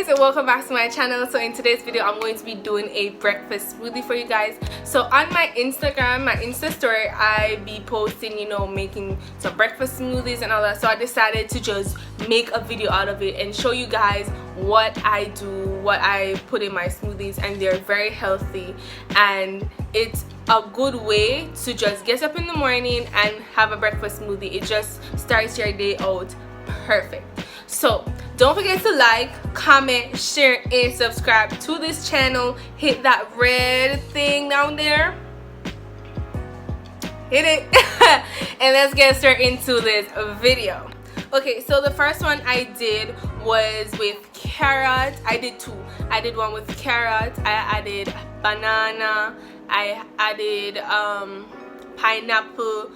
guys, and welcome back to my channel. So in today's video I'm going to be doing a breakfast smoothie for you guys. So on my Instagram, my Insta story, I be posting, you know, making some breakfast smoothies and all that. So I decided to just make a video out of it and show you guys what I do, what I put in my smoothies, and they're very healthy and it's a good way to just get up in the morning and have a breakfast smoothie. It just starts your day out perfect. So don't forget to like, comment, share, and subscribe to this channel. Hit that red thing down there. Hit it. And let's get straight into this video. Okay, so the first one I did was with carrot. I did two. I did one with carrot. I added banana. I added pineapple,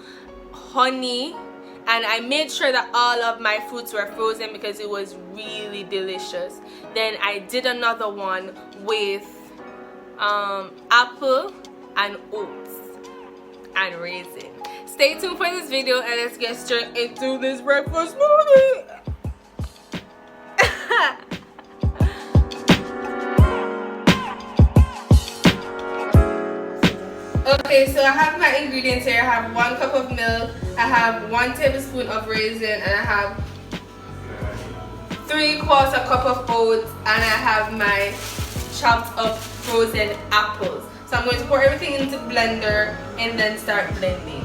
honey. And I made sure that all of my fruits were frozen because it was really delicious. Then I did another one with apple and oats and raisin. Stay tuned for this video and let's get straight into this breakfast smoothie. Okay, so I have my ingredients here. I have 1 cup of milk, I have 1 tablespoon of raisin, and I have 3/4 cup of oats, and I have my chopped up frozen apples. So I'm going to pour everything into blender and then start blending.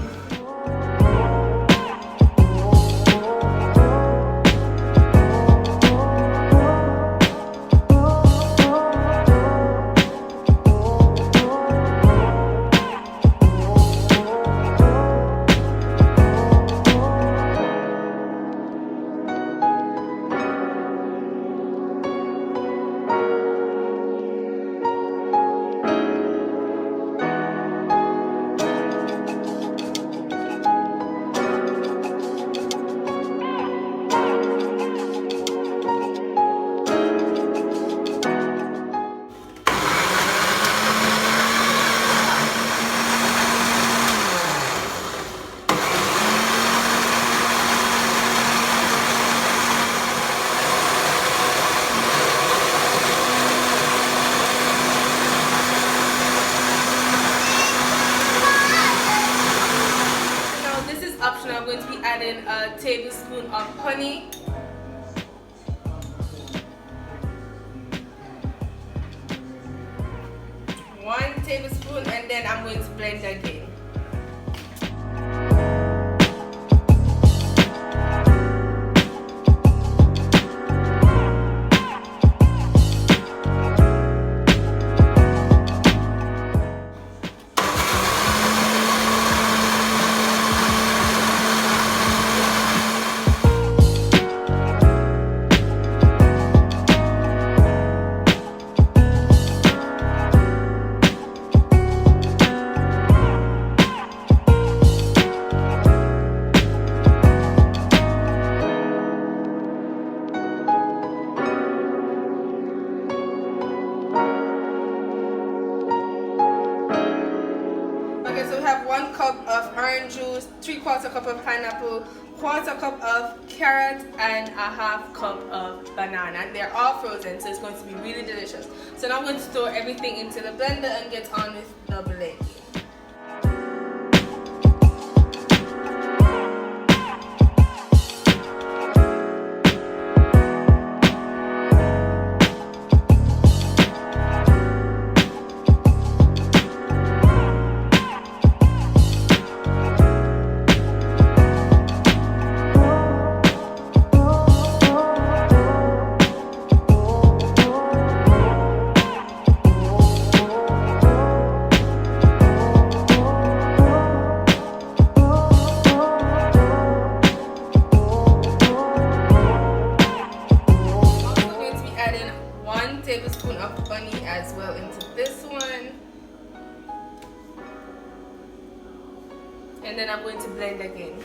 I'm going to be adding a tablespoon of honey, one tablespoon, and then I'm going to blend again. So we have 1 cup of orange juice, 3/4 cup of pineapple, 1/4 cup of carrot, and 1/2 cup of banana. And they're all frozen, so it's going to be really delicious. So now I'm going to throw everything into the blender and get on with the blending. Tablespoon of honey as well into this one, and then I'm going to blend again.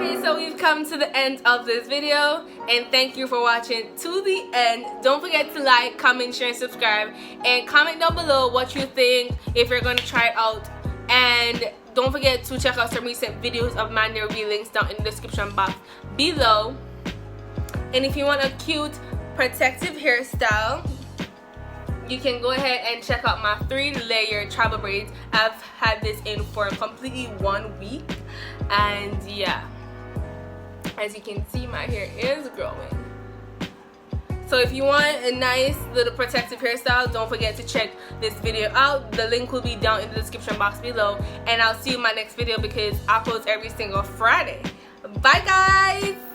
Okay, so we've come to the end of this video, and thank you for watching to the end. Don't forget to like, comment, share, and subscribe, and comment down below what you think if you're going to try it out. And don't forget to check out some recent videos of Mandy revealings down in the description box below. And if you want a cute protective hairstyle, you can go ahead and check out my 3-layer travel braids. I've had this in for completely 1 week, and yeah, as you can see, my hair is growing. So if you want a nice little protective hairstyle, don't forget to check this video out. The link will be down in the description box below, and I'll see you in my next video because I post every single Friday. Bye guys.